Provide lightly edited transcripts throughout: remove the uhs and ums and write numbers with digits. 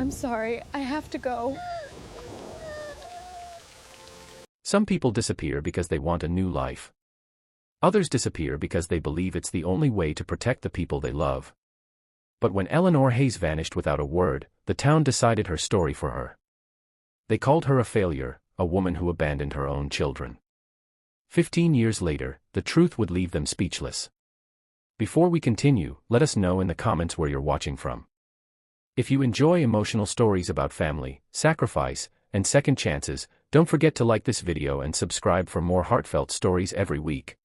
I'm sorry, I have to go. Some people disappear because they want a new life. Others disappear because they believe it's the only way to protect the people they love. But when Eleanor Hayes vanished without a word, the town decided her story for her. They called her a failure, a woman who abandoned her own children. 15 years later, the truth would leave them speechless. Before we continue, let us know in the comments where you're watching from. If you enjoy emotional stories about family, sacrifice, and second chances, don't forget to like this video and subscribe for more heartfelt stories every week.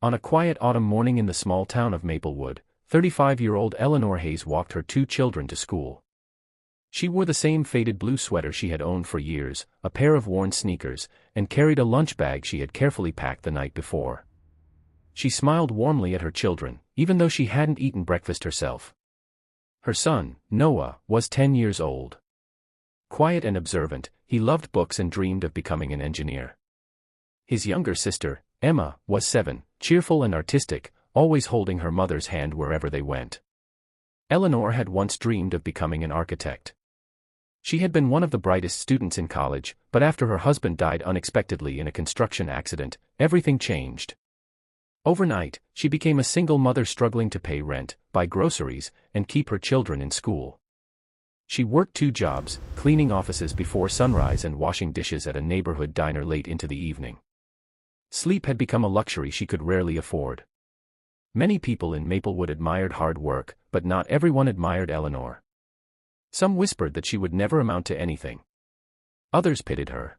On a quiet autumn morning in the small town of Maplewood, 35-year-old Eleanor Hayes walked her 2 children to school. She wore the same faded blue sweater she had owned for years, a pair of worn sneakers, and carried a lunch bag she had carefully packed the night before. She smiled warmly at her children, even though she hadn't eaten breakfast herself. Her son, Noah, was 10 years old. Quiet and observant, he loved books and dreamed of becoming an engineer. His younger sister, Emma, was 7, cheerful and artistic, always holding her mother's hand wherever they went. Eleanor had once dreamed of becoming an architect. She had been one of the brightest students in college, but after her husband died unexpectedly in a construction accident, everything changed. Overnight, she became a single mother struggling to pay rent, buy groceries, and keep her children in school. She worked 2 jobs, cleaning offices before sunrise and washing dishes at a neighborhood diner late into the evening. Sleep had become a luxury she could rarely afford. Many people in Maplewood admired hard work, but not everyone admired Eleanor. Some whispered that she would never amount to anything. Others pitied her.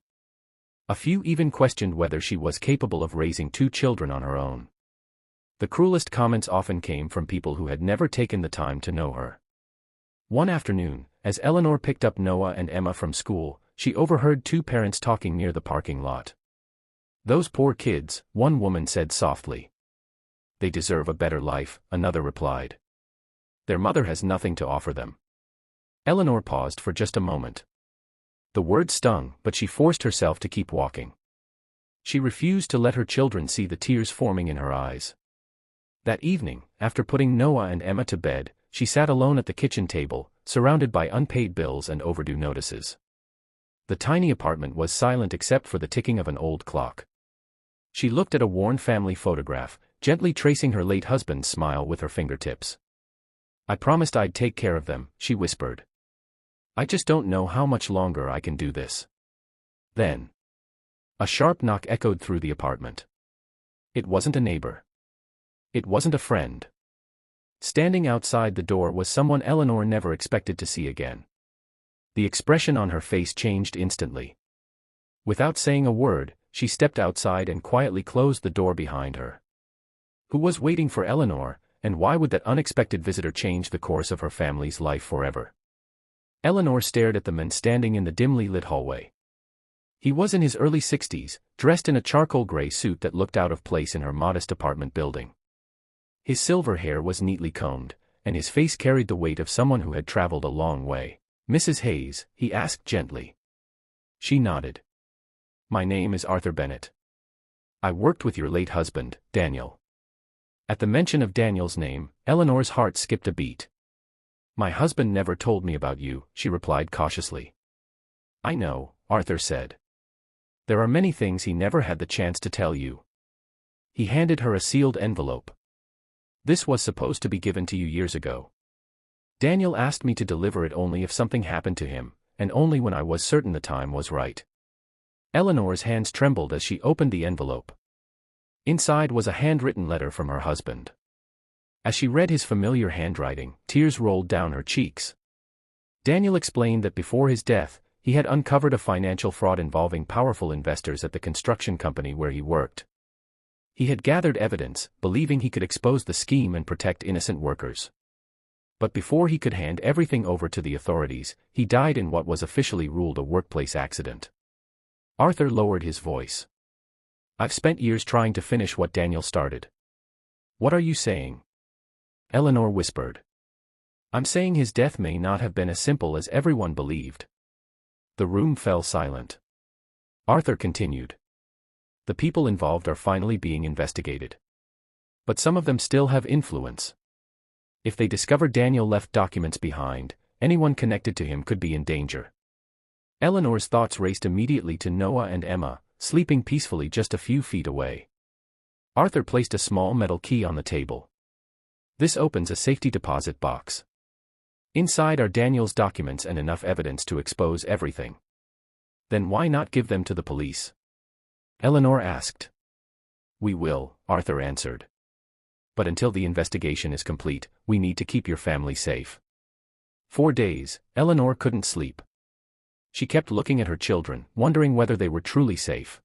A few even questioned whether she was capable of raising 2 children on her own. The cruelest comments often came from people who had never taken the time to know her. One afternoon, as Eleanor picked up Noah and Emma from school, she overheard 2 parents talking near the parking lot. "Those poor kids," one woman said softly. "They deserve a better life," another replied. "Their mother has nothing to offer them." Eleanor paused for just a moment. The word stung, but she forced herself to keep walking. She refused to let her children see the tears forming in her eyes. That evening, after putting Noah and Emma to bed, she sat alone at the kitchen table, surrounded by unpaid bills and overdue notices. The tiny apartment was silent except for the ticking of an old clock. She looked at a worn family photograph, gently tracing her late husband's smile with her fingertips. "I promised I'd take care of them," she whispered. "I just don't know how much longer I can do this." Then, a sharp knock echoed through the apartment. It wasn't a neighbor. It wasn't a friend. Standing outside the door was someone Eleanor never expected to see again. The expression on her face changed instantly. Without saying a word, she stepped outside and quietly closed the door behind her. Who was waiting for Eleanor, and why would that unexpected visitor change the course of her family's life forever? Eleanor stared at the man standing in the dimly lit hallway. He was in his early 60s, dressed in a charcoal gray suit that looked out of place in her modest apartment building. His silver hair was neatly combed, and his face carried the weight of someone who had traveled a long way. "Mrs. Hayes?" he asked gently. She nodded. "My name is Arthur Bennett. I worked with your late husband, Daniel." At the mention of Daniel's name, Eleanor's heart skipped a beat. "My husband never told me about you," she replied cautiously. "I know," Arthur said. "There are many things he never had the chance to tell you." He handed her a sealed envelope. "This was supposed to be given to you years ago. Daniel asked me to deliver it only if something happened to him, and only when I was certain the time was right." Eleanor's hands trembled as she opened the envelope. Inside was a handwritten letter from her husband. As she read his familiar handwriting, tears rolled down her cheeks. Daniel explained that before his death, he had uncovered a financial fraud involving powerful investors at the construction company where he worked. He had gathered evidence, believing he could expose the scheme and protect innocent workers. But before he could hand everything over to the authorities, he died in what was officially ruled a workplace accident. Arthur lowered his voice. "I've spent years trying to finish what Daniel started." "What are you saying?" Eleanor whispered. "I'm saying his death may not have been as simple as everyone believed." The room fell silent. Arthur continued. "The people involved are finally being investigated. But some of them still have influence. If they discover Daniel left documents behind, anyone connected to him could be in danger. Eleanor's thoughts raced immediately to Noah and Emma, sleeping peacefully just a few feet away. Arthur placed a small metal key on the table. This opens a safety deposit box. Inside are Daniel's documents and enough evidence to expose everything. Then why not give them to the police? Eleanor asked. We will, Arthur answered. But until the investigation is complete, we need to keep your family safe. 4 days, Eleanor couldn't sleep. She kept looking at her children, wondering whether they were truly safe.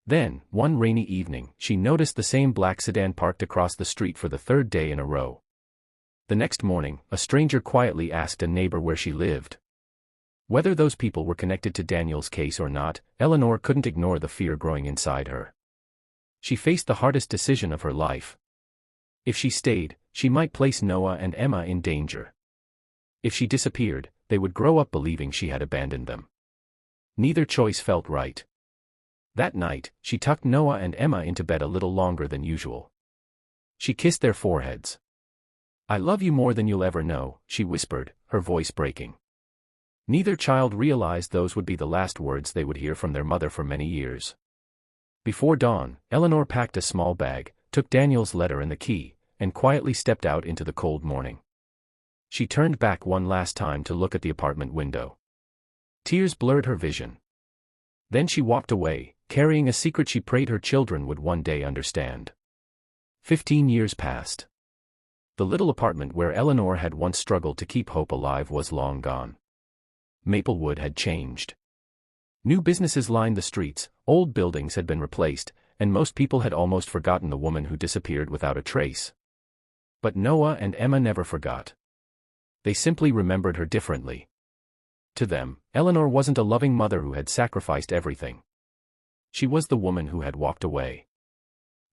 Then, one rainy evening, she noticed the same black sedan parked across the street for the 3rd day in a row. The next morning, a stranger quietly asked a neighbor where she lived. Whether those people were connected to Daniel's case or not, Eleanor couldn't ignore the fear growing inside her. She faced the hardest decision of her life. If she stayed, she might place Noah and Emma in danger. If she disappeared, they would grow up believing she had abandoned them. Neither choice felt right. That night, she tucked Noah and Emma into bed a little longer than usual. She kissed their foreheads. I love you more than you'll ever know, she whispered, her voice breaking. Neither child realized those would be the last words they would hear from their mother for many years. Before dawn, Eleanor packed a small bag, took Daniel's letter and the key, and quietly stepped out into the cold morning. She turned back one last time to look at the apartment window. Tears blurred her vision. Then she walked away, carrying a secret she prayed her children would one day understand. 15 years passed. The little apartment where Eleanor had once struggled to keep hope alive was long gone. Maplewood had changed. New businesses lined the streets, old buildings had been replaced, and most people had almost forgotten the woman who disappeared without a trace. But Noah and Emma never forgot. They simply remembered her differently. To them, Eleanor wasn't a loving mother who had sacrificed everything. She was the woman who had walked away.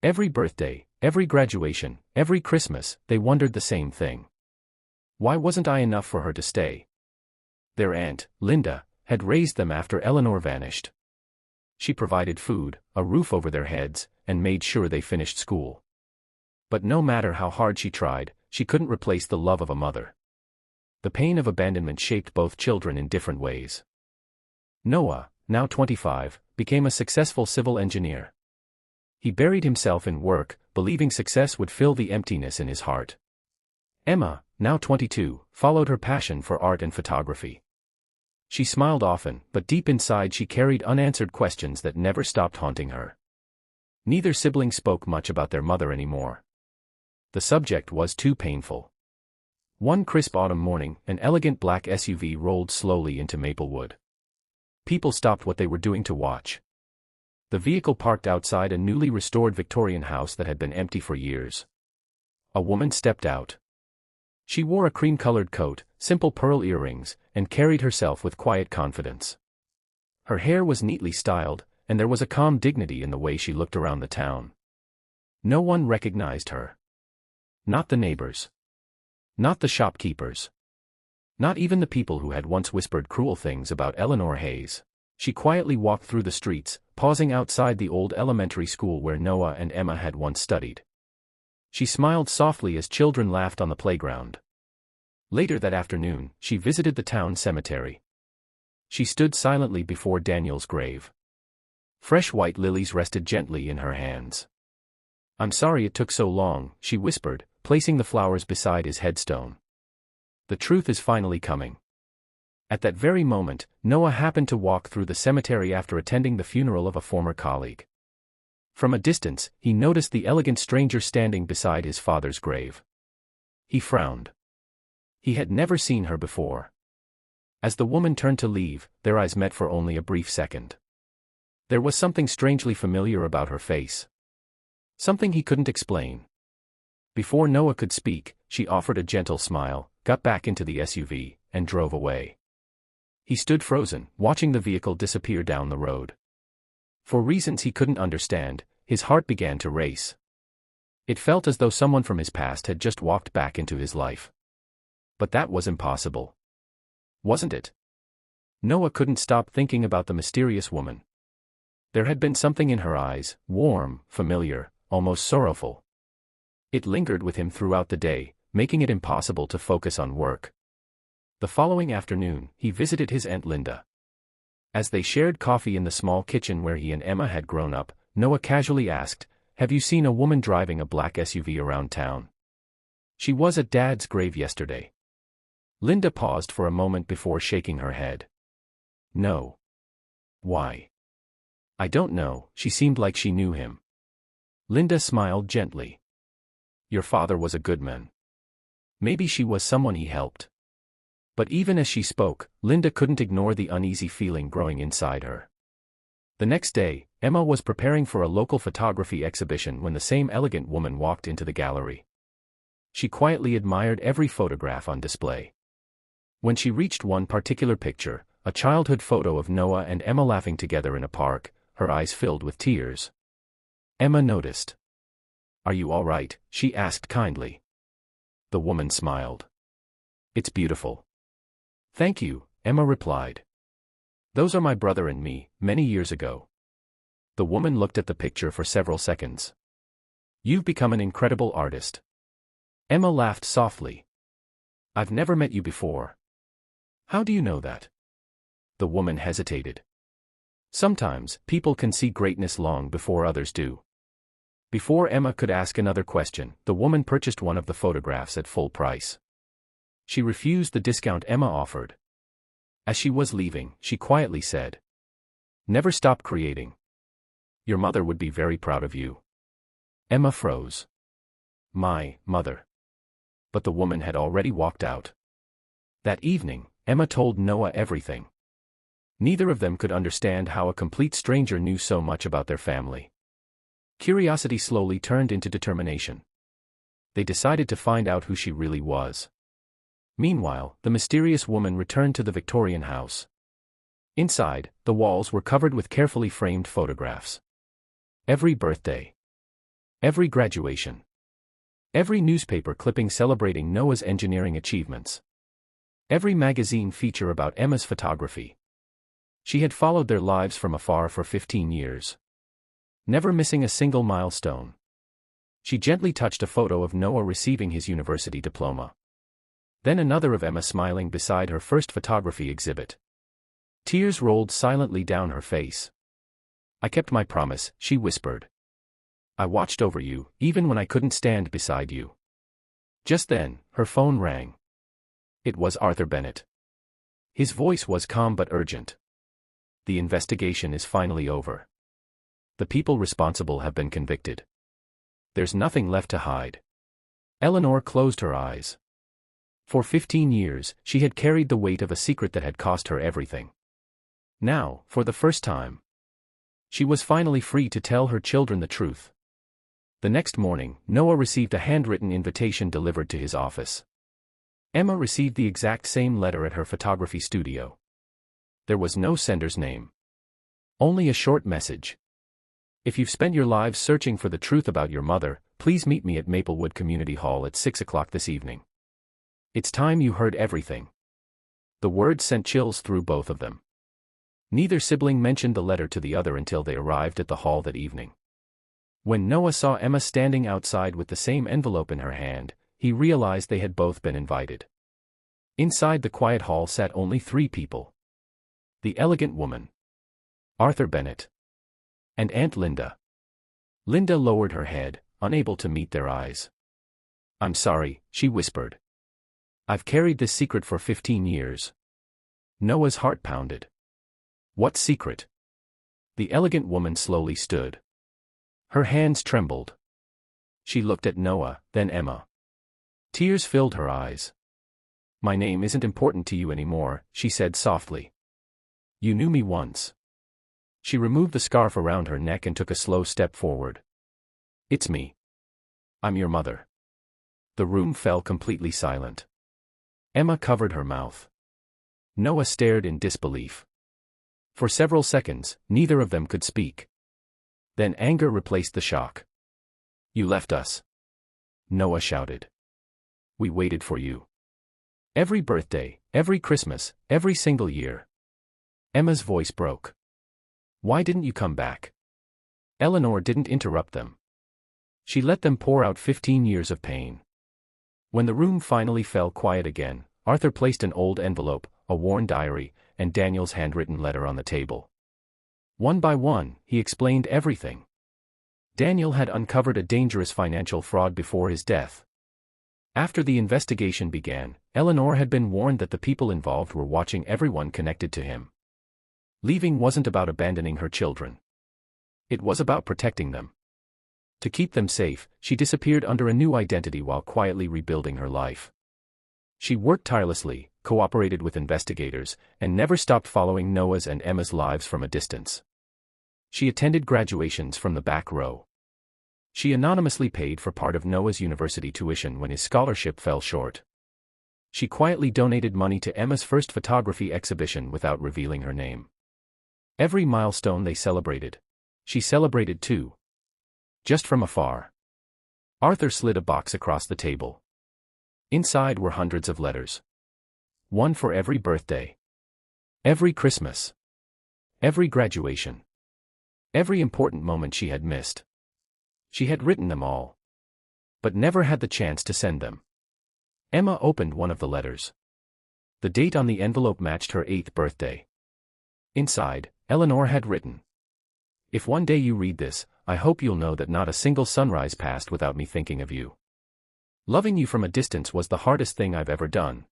Every birthday, every graduation, every Christmas, they wondered the same thing. Why wasn't I enough for her to stay? Their aunt, Linda, had raised them after Eleanor vanished. She provided food, a roof over their heads, and made sure they finished school. But no matter how hard she tried, she couldn't replace the love of a mother. The pain of abandonment shaped both children in different ways. Noah, now 25, became a successful civil engineer. He buried himself in work, believing success would fill the emptiness in his heart. Emma, now 22, followed her passion for art and photography. She smiled often, but deep inside she carried unanswered questions that never stopped haunting her. Neither sibling spoke much about their mother anymore. The subject was too painful. One crisp autumn morning, an elegant black SUV rolled slowly into Maplewood. People stopped what they were doing to watch. The vehicle parked outside a newly restored Victorian house that had been empty for years. A woman stepped out. She wore a cream-colored coat, simple pearl earrings, and carried herself with quiet confidence. Her hair was neatly styled, and there was a calm dignity in the way she looked around the town. No one recognized her. Not the neighbors. Not the shopkeepers. Not even the people who had once whispered cruel things about Eleanor Hayes. She quietly walked through the streets, pausing outside the old elementary school where Noah and Emma had once studied. She smiled softly as children laughed on the playground. Later that afternoon, she visited the town cemetery. She stood silently before Daniel's grave. Fresh white lilies rested gently in her hands. I'm sorry it took so long, she whispered, placing the flowers beside his headstone. The truth is finally coming. At that very moment, Noah happened to walk through the cemetery after attending the funeral of a former colleague. From a distance, he noticed the elegant stranger standing beside his father's grave. He frowned. He had never seen her before. As the woman turned to leave, their eyes met for only a brief second. There was something strangely familiar about her face. Something he couldn't explain. Before Noah could speak, she offered a gentle smile, got back into the SUV, and drove away. He stood frozen, watching the vehicle disappear down the road. For reasons he couldn't understand, his heart began to race. It felt as though someone from his past had just walked back into his life. But that was impossible. Wasn't it? Noah couldn't stop thinking about the mysterious woman. There had been something in her eyes, warm, familiar, almost sorrowful. It lingered with him throughout the day, making it impossible to focus on work. The following afternoon, he visited his Aunt Linda. As they shared coffee in the small kitchen where he and Emma had grown up, Noah casually asked, "Have you seen a woman driving a black SUV around town? She was at Dad's grave yesterday." Linda paused for a moment before shaking her head. "No." "Why?" "I don't know, she seemed like she knew him." Linda smiled gently. "Your father was a good man. Maybe she was someone he helped." But even as she spoke, Linda couldn't ignore the uneasy feeling growing inside her. The next day, Emma was preparing for a local photography exhibition when the same elegant woman walked into the gallery. She quietly admired every photograph on display. When she reached one particular picture, a childhood photo of Noah and Emma laughing together in a park, her eyes filled with tears. Emma noticed. "Are you all right?" she asked kindly. The woman smiled. "It's beautiful." "Thank you," Emma replied. "Those are my brother and me, many years ago." The woman looked at the picture for several seconds. "You've become an incredible artist." Emma laughed softly. "I've never met you before." "How do you know that?" The woman hesitated. "Sometimes, people can see greatness long before others do." Before Emma could ask another question, the woman purchased one of the photographs at full price. She refused the discount Emma offered. As she was leaving, she quietly said, "Never stop creating. Your mother would be very proud of you." Emma froze. "My mother." But the woman had already walked out. That evening, Emma told Noah everything. Neither of them could understand how a complete stranger knew so much about their family. Curiosity slowly turned into determination. They decided to find out who she really was. Meanwhile, the mysterious woman returned to the Victorian house. Inside, the walls were covered with carefully framed photographs. Every birthday. Every graduation. Every newspaper clipping celebrating Noah's engineering achievements. Every magazine feature about Emma's photography. She had followed their lives from afar for 15 years. Never missing a single milestone. She gently touched a photo of Noah receiving his university diploma. Then another of Emma smiling beside her first photography exhibit. Tears rolled silently down her face. "I kept my promise," she whispered. "I watched over you, even when I couldn't stand beside you." Just then, her phone rang. It was Arthur Bennett. His voice was calm but urgent. "The investigation is finally over. The people responsible have been convicted. There's nothing left to hide." Eleanor closed her eyes. For 15 years, she had carried the weight of a secret that had cost her everything. Now, for the first time, she was finally free to tell her children the truth. The next morning, Noah received a handwritten invitation delivered to his office. Emma received the exact same letter at her photography studio. There was no sender's name. Only a short message. "If you've spent your lives searching for the truth about your mother, please meet me at Maplewood Community Hall at 6 o'clock this evening. It's time you heard everything." The words sent chills through both of them. Neither sibling mentioned the letter to the other until they arrived at the hall that evening. When Noah saw Emma standing outside with the same envelope in her hand, he realized they had both been invited. Inside the quiet hall sat only 3 people. The elegant woman, Arthur Bennett, and Aunt Linda. Linda lowered her head, unable to meet their eyes. "I'm sorry," she whispered. "I've carried this secret for 15 years." Noah's heart pounded. "What secret?" The elegant woman slowly stood. Her hands trembled. She looked at Noah, then Emma. Tears filled her eyes. "My name isn't important to you anymore," she said softly. "You knew me once." She removed the scarf around her neck and took a slow step forward. "It's me. I'm your mother." The room fell completely silent. Emma covered her mouth. Noah stared in disbelief. For several seconds, neither of them could speak. Then anger replaced the shock. "You left us," Noah shouted. "We waited for you. Every birthday, every Christmas, every single year." Emma's voice broke. "Why didn't you come back?" Eleanor didn't interrupt them. She let them pour out 15 years of pain. When the room finally fell quiet again, Arthur placed an old envelope, a worn diary, and Daniel's handwritten letter on the table. One by one, he explained everything. Daniel had uncovered a dangerous financial fraud before his death. After the investigation began, Eleanor had been warned that the people involved were watching everyone connected to him. Leaving wasn't about abandoning her children. It was about protecting them. To keep them safe, she disappeared under a new identity while quietly rebuilding her life. She worked tirelessly, cooperated with investigators, and never stopped following Noah's and Emma's lives from a distance. She attended graduations from the back row. She anonymously paid for part of Noah's university tuition when his scholarship fell short. She quietly donated money to Emma's first photography exhibition without revealing her name. Every milestone they celebrated, she celebrated too. Just from afar. Arthur slid a box across the table. Inside were hundreds of letters. One for every birthday. Every Christmas. Every graduation. Every important moment she had missed. She had written them all. But never had the chance to send them. Emma opened one of the letters. The date on the envelope matched her 8th birthday. Inside, Eleanor had written, "If one day you read this, I hope you'll know that not a single sunrise passed without me thinking of you. Loving you from a distance was the hardest thing I've ever done."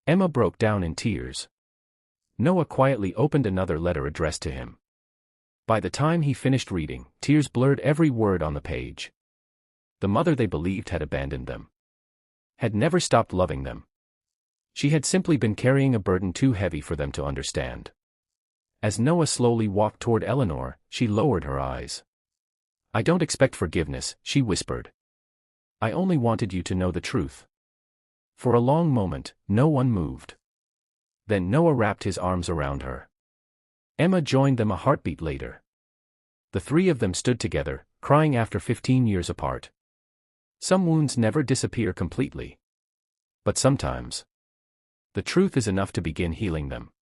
Emma broke down in tears. Noah quietly opened another letter addressed to him. By the time he finished reading, tears blurred every word on the page. The mother they believed had abandoned them. Had never stopped loving them. She had simply been carrying a burden too heavy for them to understand. As Noah slowly walked toward Eleanor, she lowered her eyes. "I don't expect forgiveness," she whispered. "I only wanted you to know the truth." For a long moment, no one moved. Then Noah wrapped his arms around her. Emma joined them a heartbeat later. The three of them stood together, crying after 15 years apart. Some wounds never disappear completely. But sometimes, the truth is enough to begin healing them.